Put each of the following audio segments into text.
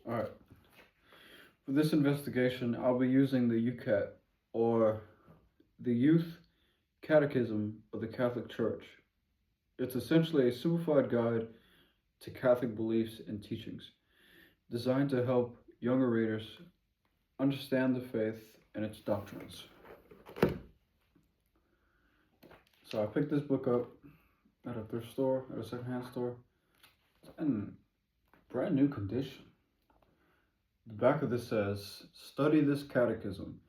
Alright, for this investigation, I'll be using the UCAT, or the Youth Catechism of the Catholic Church. It's essentially a simplified guide to Catholic beliefs and teachings, designed to help younger readers understand the faith and its doctrines. So I picked this book up at a thrift store, at a secondhand store. It's in brand new condition. The back of this says, "Study this catechism.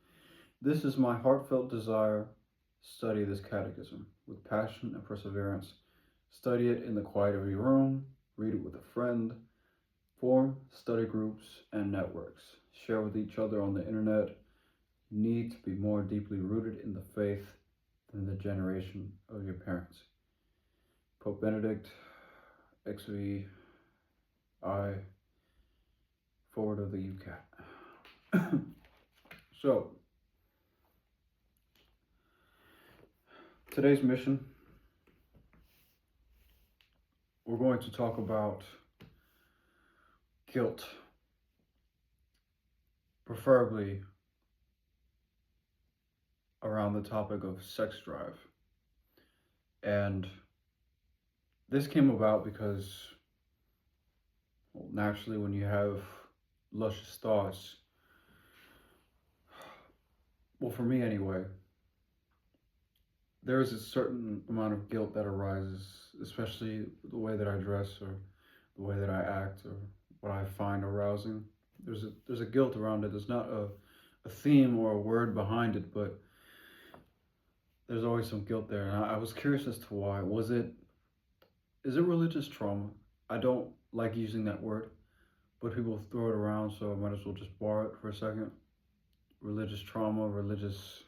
This is my heartfelt desire. Study this catechism with passion and perseverance. Study it in the quiet of your room. Read it with a friend. Form study groups and networks. Share with each other on the internet. You need to be more deeply rooted in the faith than the generation of your parents." Pope Benedict, XVI, forward of the UCAT. So, today's mission, we're going to talk about guilt, preferably around the topic of sex drive. And this came about because, well, naturally, when you have luscious thoughts, well, for me anyway, there is a certain amount of guilt that arises, especially the way that I dress or the way that I act or what I find arousing. There's a guilt around it. There's not a theme or a word behind it, but there's always some guilt there. And I was curious as to why. Is it religious trauma? I don't like using that word, but people throw it around, so I might as well just borrow it for a second. Religious trauma, religious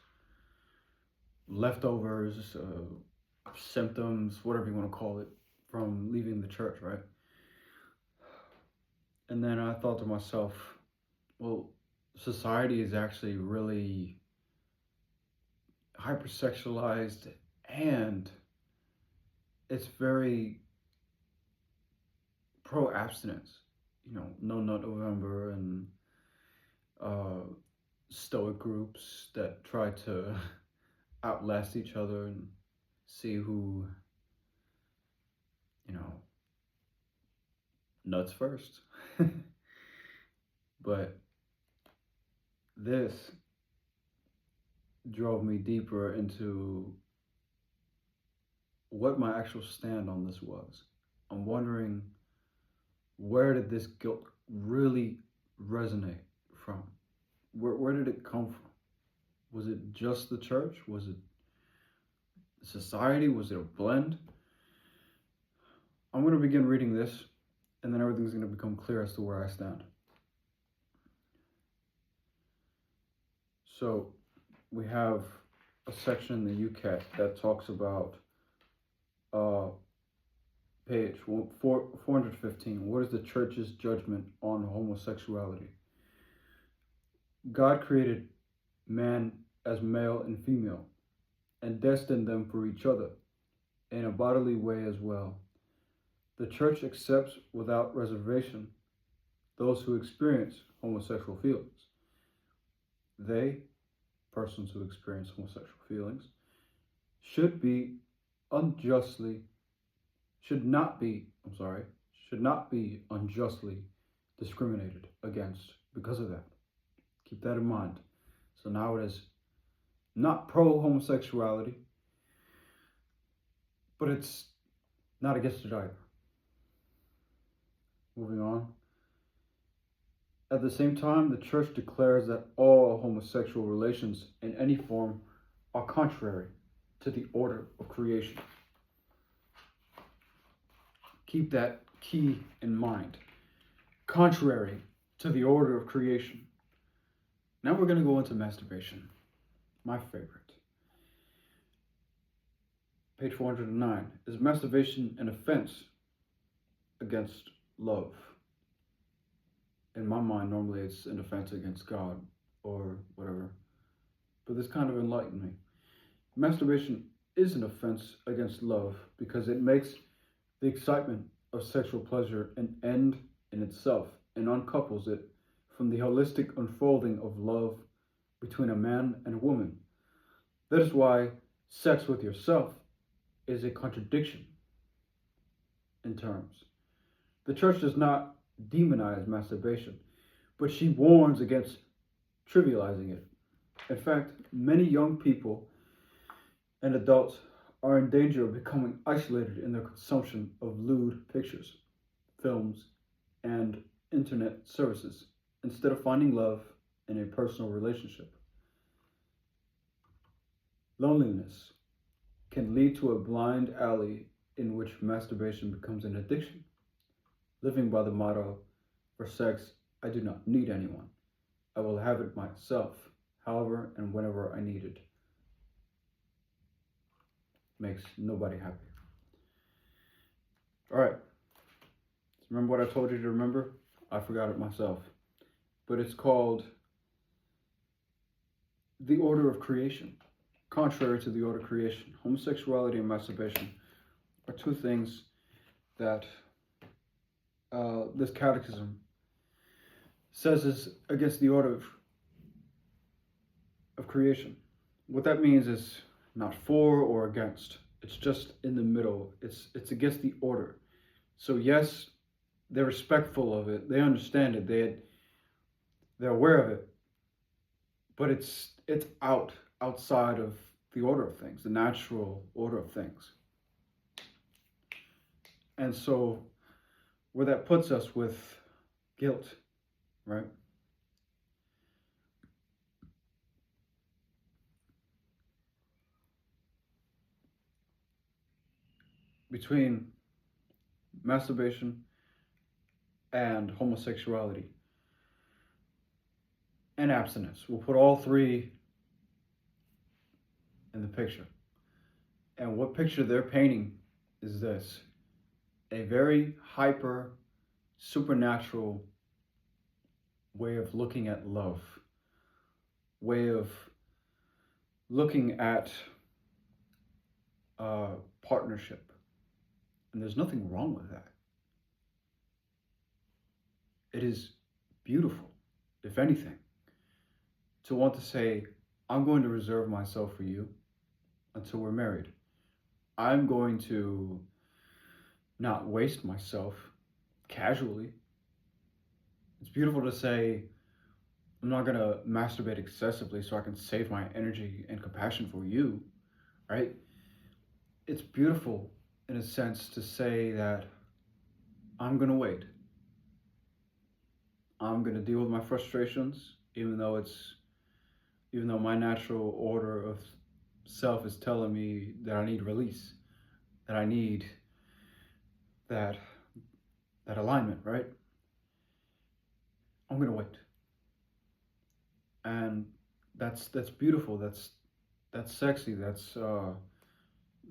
leftovers, symptoms, whatever you want to call it, from leaving the church, right? And then I thought to myself, well, society is actually really hypersexualized, and it's very pro-abstinence. You know, No Nut November and stoic groups that try to outlast each other and see who, nuts first. But this drove me deeper into what my actual stand on this was. I'm wondering, where did this guilt really resonate from? Where did it come from? Was it just the church? Was it society? Was it a blend? I'm going to begin reading this, and then everything's going to become clear as to where I stand. So we have a section in the UCAT that talks about page 415. What is the church's judgment on homosexuality? God created man as male and female, and destined them for each other in a bodily way as well. The church accepts without reservation those who experience homosexual feelings. They, persons who experience homosexual feelings, should not be unjustly discriminated against because of that. Keep that in mind. So now it is not pro-homosexuality, but it's not against it either. Moving on. At the same time, the church declares that all homosexual relations in any form are contrary to the order of creation. Keep that key in mind. Contrary to the order of creation. Now we're going to go into masturbation. My favorite. Page 409. Is masturbation an offense against love? In my mind, normally it's an offense against God or whatever. But this kind of enlightened me. Masturbation is an offense against love because it makes the excitement of sexual pleasure an end in itself and uncouples it from the holistic unfolding of love between a man and a woman. That is why sex with yourself is a contradiction in terms. The church does not demonize masturbation, but she warns against trivializing it. In fact, many young people and adults are in danger of becoming isolated in their consumption of lewd pictures, films, and internet services instead of finding love in a personal relationship. Loneliness can lead to a blind alley in which masturbation becomes an addiction, living by the motto, for sex, I do not need anyone. I will have it myself, however and whenever I need it. Makes nobody happy. All right. Remember what I told you to remember? I forgot it myself. But it's called the order of creation. Contrary to the order of creation, homosexuality and masturbation are two things that this catechism says is against the order of creation. What that means is not for or against. It's just in the middle. It's against the order. So yes, they're respectful of it. They understand it. They're aware of it. But it's outside of the order of things, the natural order of things. And so where that puts us with guilt, right? Between masturbation and homosexuality and abstinence. We'll put all three in the picture. And what picture they're painting is this: a very hyper, supernatural way of looking at love, way of looking at partnership. And there's nothing wrong with that. It is beautiful, if anything, to want to say, I'm going to reserve myself for you until we're married. I'm going to not waste myself casually. It's beautiful to say, I'm not going to masturbate excessively so I can save my energy and compassion for you, right? It's beautiful in a sense to say that I'm going to wait. I'm going to deal with my frustrations, even though my natural order of self is telling me that I need release, that I need that alignment, right? I'm going to wait. And that's beautiful. That's sexy. That's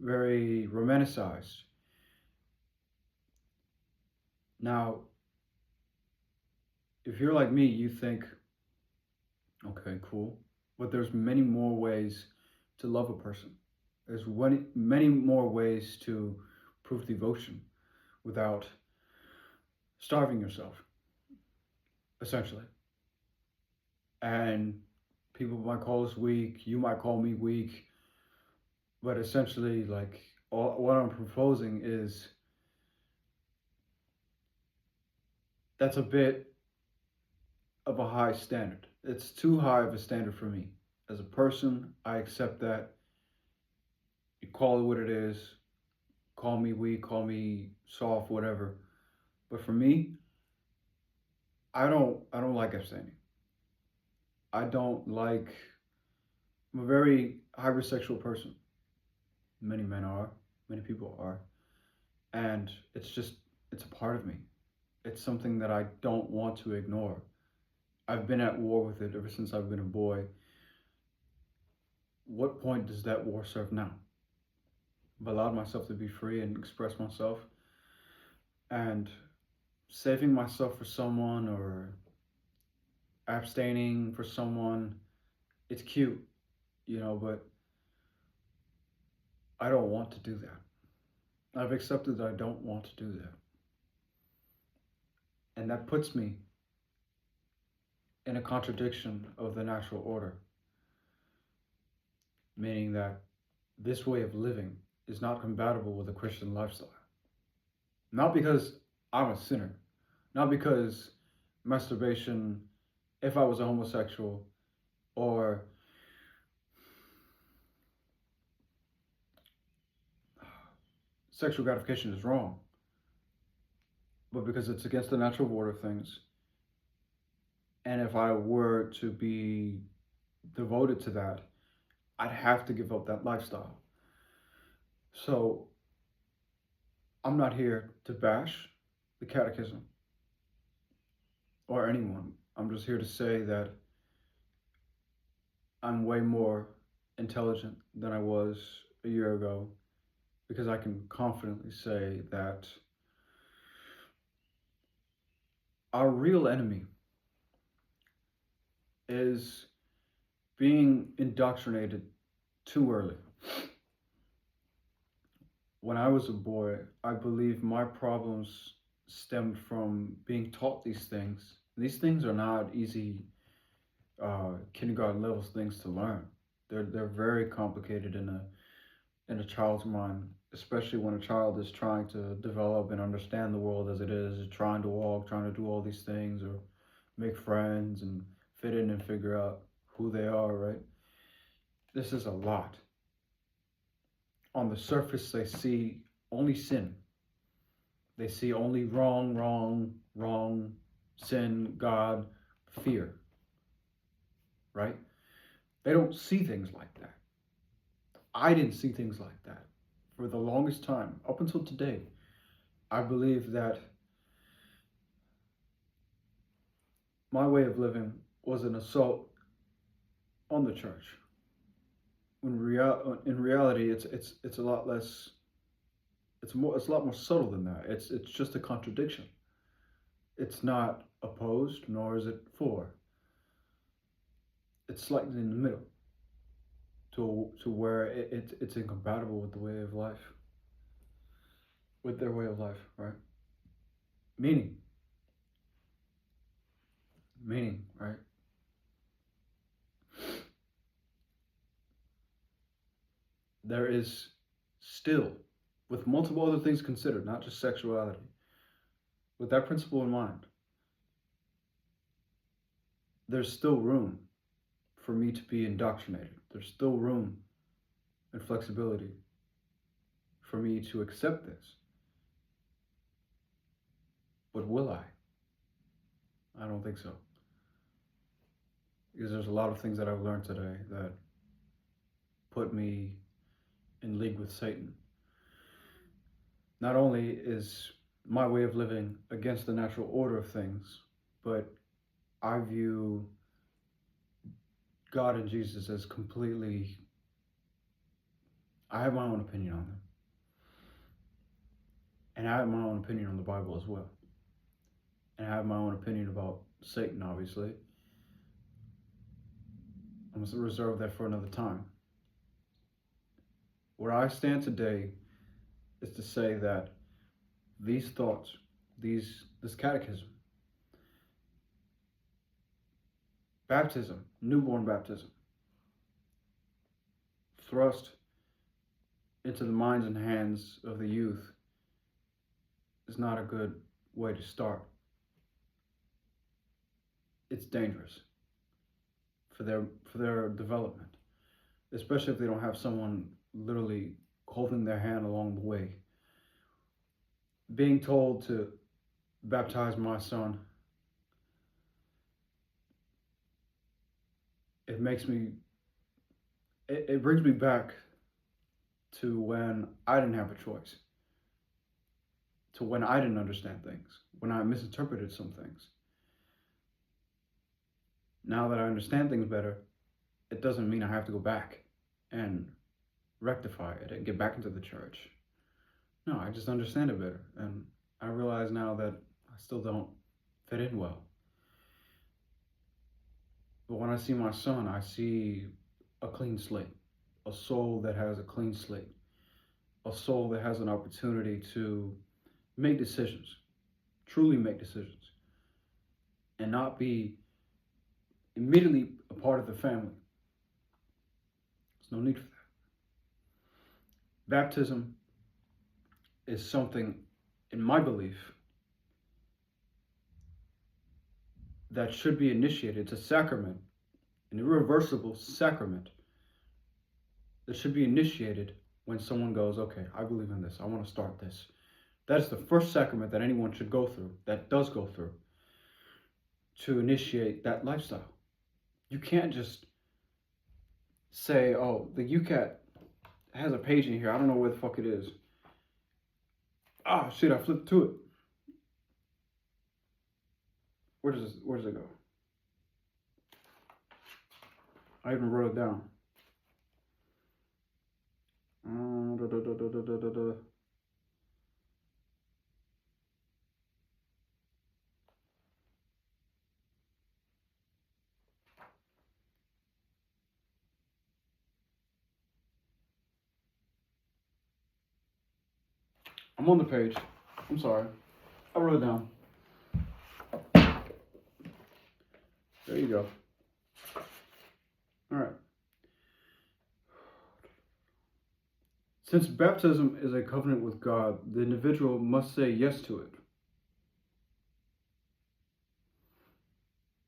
very romanticized. Now, if you're like me, you think, okay, cool, but there's many more ways to love a person. There's many more ways to prove devotion without starving yourself, essentially. And people might call us weak, you might call me weak, but essentially, like, what I'm proposing is that's a bit of a high standard. It's too high of a standard for me. As a person, I accept that. You call it what it is. Call me weak, call me soft, whatever. But for me, I don't like abstaining. I'm a very hypersexual person. Many men are, many people are. And it's a part of me. It's something that I don't want to ignore. I've been at war with it ever since I've been a boy. What point does that war serve now? I've allowed myself to be free and express myself. And saving myself for someone or abstaining for someone, it's cute, but I don't want to do that. I've accepted that I don't want to do that. And that puts me in a contradiction of the natural order, meaning that this way of living is not compatible with a Christian lifestyle. Not because I'm a sinner, not because masturbation, if I was a homosexual, or sexual gratification is wrong, but because it's against the natural order of things. And if I were to be devoted to that, I'd have to give up that lifestyle. So I'm not here to bash the catechism or anyone. I'm just here to say that I'm way more intelligent than I was a year ago, because I can confidently say that our real enemy is being indoctrinated too early. When I was a boy, I believe my problems stemmed from being taught these things. These things are not easy kindergarten level things to learn. They're very complicated in a child's mind, especially when a child is trying to develop and understand the world as it is, trying to walk, trying to do all these things, or make friends and fit in and figure out who they are, right? This is a lot. On the surface, they see only sin. They see only wrong, wrong, wrong, sin, God, fear, right? They don't see things like that. I didn't see things like that for the longest time, up until today. I believe that my way of living was an assault on the church. In reality, it's a lot less. It's a lot more subtle than that. It's just a contradiction. It's not opposed, nor is it for. It's slightly in the middle, to where it's incompatible with the way of life, with their way of life, right? Meaning, right? There is still, with multiple other things considered, not just sexuality, with that principle in mind, there's still room for me to be indoctrinated. There's still room and flexibility for me to accept this. But will I? I don't think so. Because there's a lot of things that I've learned today that put me in league with Satan. Not only is my way of living against the natural order of things, but I view God and Jesus as completely, I have my own opinion on them. And I have my own opinion on the Bible as well. And I have my own opinion about Satan, obviously. I'm going to reserve that for another time. Where I stand today is to say that these thoughts, this catechism, baptism, newborn baptism, thrust into the minds and hands of the youth is not a good way to start. It's dangerous for their development, especially if they don't have someone literally holding their hand along the way. Being told to baptize my son, it brings me back to when I didn't have a choice, to when I didn't understand things, when I misinterpreted some things. Now that I understand things better, it doesn't mean I have to go back and rectify it and get back into the church. No, I just understand it better. And I realize now that I still don't fit in well. But when I see my son, I see a clean slate, a soul that has a clean slate, a soul that has an opportunity to make decisions, truly make decisions, and not be immediately a part of the family. There's no need for that. Baptism is something, in my belief, that should be initiated. It's a sacrament, an irreversible sacrament that should be initiated when someone goes, okay, I believe in this, I want to start this. That is the first sacrament that anyone should go through, that does go through, to initiate that lifestyle. You can't just say, oh, the UCAT has a page in here, I don't know where the fuck it is. Ah, shit, I flipped to it. Where does it go? I even wrote it down. I'm on the page. I'm sorry. I wrote it down. There you go. All right. Since baptism is a covenant with God, the individual must say yes to it.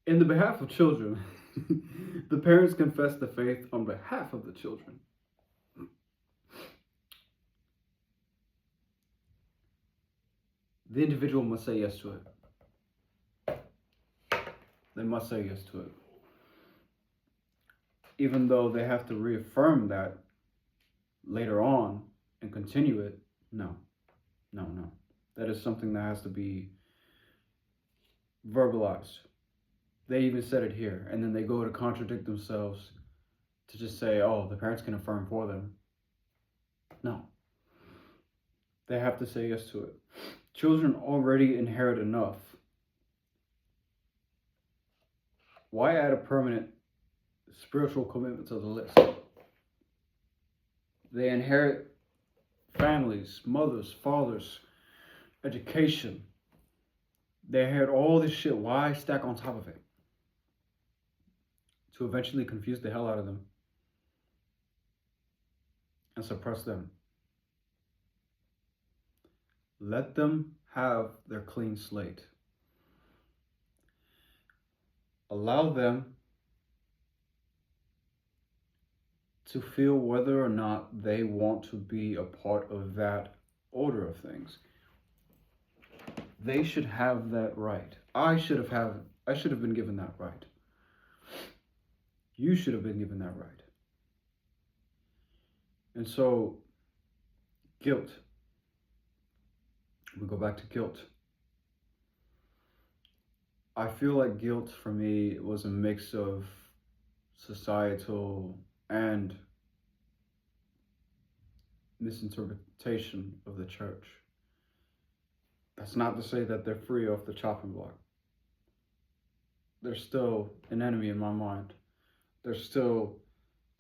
In the behalf of children, the parents confess the faith on behalf of the children. The individual must say yes to it. They must say yes to it. Even though they have to reaffirm that later on and continue it, no. That is something that has to be verbalized. They even said it here, and then they go to contradict themselves to just say, oh, the parents can affirm for them. No. They have to say yes to it. Children already inherit enough. Why add a permanent spiritual commitment to the list? They inherit families, mothers, fathers, education. They inherit all this shit. Why stack on top of it? To eventually confuse the hell out of them and suppress them. Let them have their clean slate. Allow them to feel whether or not they want to be a part of that order of things. They should have that right. I should have been given that right. You should have been given that right. And so, guilt. We go back to guilt. I feel like guilt for me was a mix of societal and misinterpretation of the church. That's not to say that they're free off the chopping block. There's still an enemy in my mind. There's still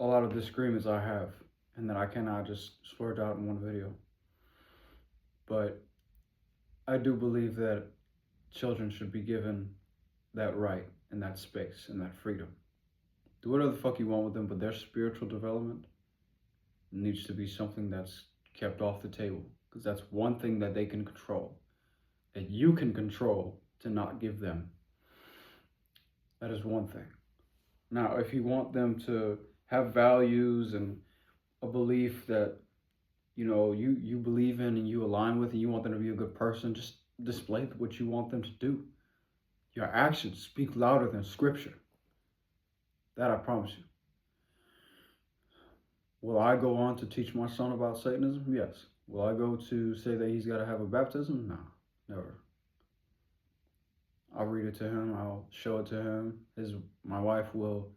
a lot of disagreements I have, and that I cannot just sort out in one video. But I do believe that children should be given that right and that space and that freedom. Do whatever the fuck you want with them, but their spiritual development needs to be something that's kept off the table, because that's one thing that they can control, that you can control to not give them. That is one thing. Now, if you want them to have values and a belief that you believe in and you align with, and you want them to be a good person, just display what you want them to do. Your actions speak louder than scripture. That I promise you. Will I go on to teach my son about Satanism? Yes. Will I go to say that he's got to have a baptism? No, never. I'll read it to him. I'll show it to him. My wife will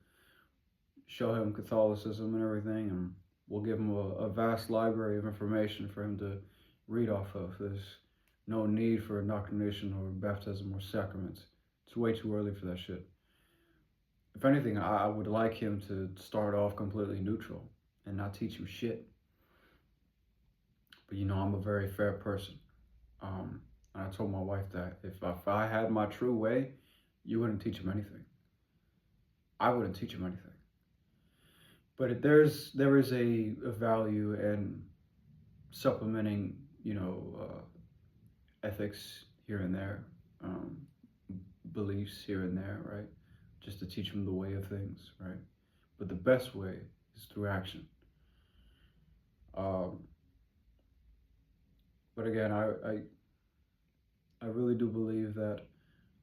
show him Catholicism and everything, and we'll give him a vast library of information for him to read off of. There's no need for indoctrination or baptism or sacraments. It's way too early for that shit. If anything, I would like him to start off completely neutral and not teach him shit. But I'm a very fair person. And I told my wife that if I had my true way, you wouldn't teach him anything. I wouldn't teach them anything. But there is a value in supplementing, ethics here and there, um, beliefs here and there, right? Just to teach them the way of things, right? But the best way is through action. Um, but again, I really do believe that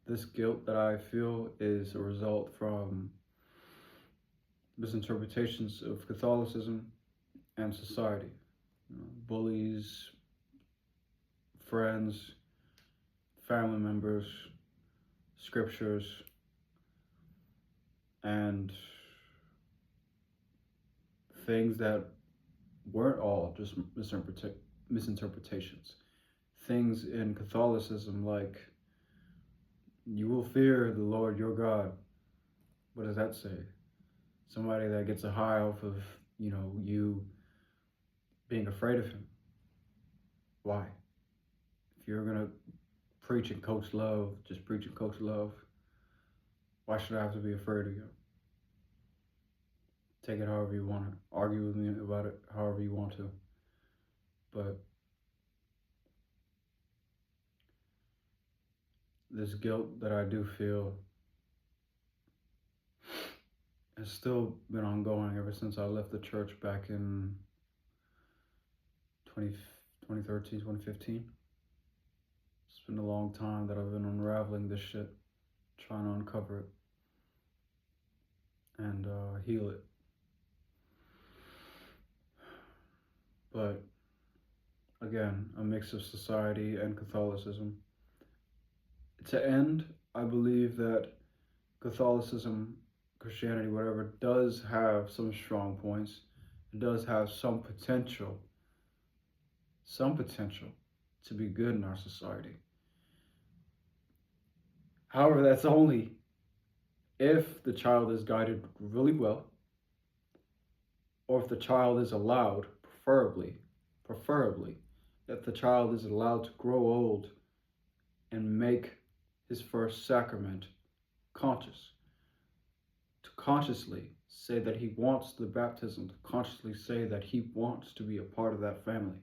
this guilt that I feel is a result from misinterpretations of Catholicism and society. Bullies, friends, family members, scriptures, and things that weren't all just misinterpretations. Things in Catholicism like, you will fear the Lord your God. What does that say? Somebody that gets a high off of, you being afraid of him. Why? If you're going to preach and coach love, just preach and coach love, why should I have to be afraid of you? Take it however you want to. Argue with me about it however you want to. But this guilt that I do feel has still been ongoing ever since I left the church back in 2013, 2015. It's been a long time that I've been unraveling this shit, trying to uncover it and heal it. But again, a mix of society and Catholicism. To end, I believe that Catholicism, Christianity, whatever, does have some strong points. It does have some potential to be good in our society. However, that's only if the child is guided really well, or if the child is allowed, preferably, that the child is allowed to grow old and make his first sacrament conscious. To consciously say that he wants the baptism, to consciously say that he wants to be a part of that family.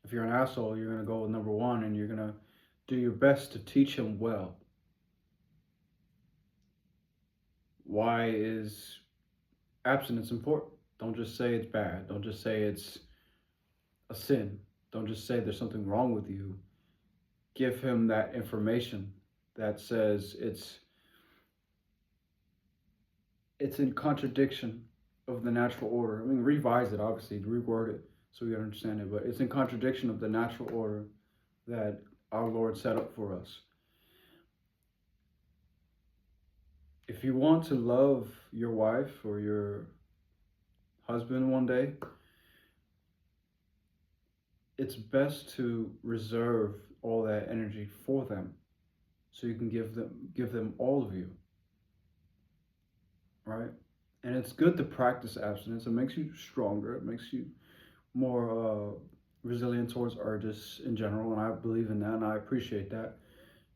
If you're an asshole, you're going to go with number one and you're going to do your best to teach him well. Why is abstinence important? Don't just say it's bad. Don't just say it's a sin. Don't just say there's something wrong with you. Give him that information that says it's in contradiction of the natural order. I mean, revise it, obviously, reword it so we understand it, but it's in contradiction of the natural order that our Lord set up for us. If you want to love your wife or your husband one day, it's best to reserve all that energy for them so you can give them all of you, right? And it's good to practice abstinence. It makes you stronger. It makes you more resilient towards urges in general, and I believe in that, and I appreciate that.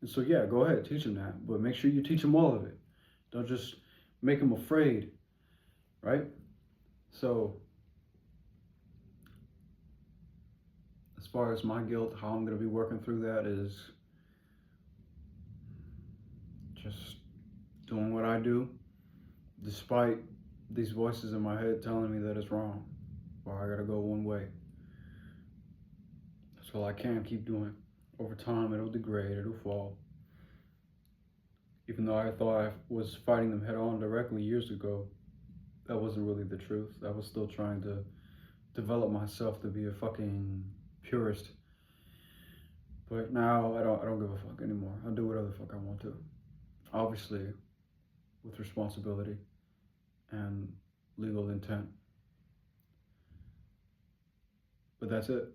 And so, yeah, go ahead, teach them that, but make sure you teach them all of it. Don't just make them afraid, right? So, as far as my guilt, how I'm going to be working through that is just doing what I do, despite these voices in my head telling me that it's wrong, or I gotta go one way. That's all I can keep doing. Over time, it'll degrade, it'll fall. Even though I thought I was fighting them head on directly years ago, that wasn't really the truth. I was still trying to develop myself to be a fucking purist. But now I don't give a fuck anymore. I'll do whatever the fuck I want to. Obviously, with responsibility and legal intent. But that's it.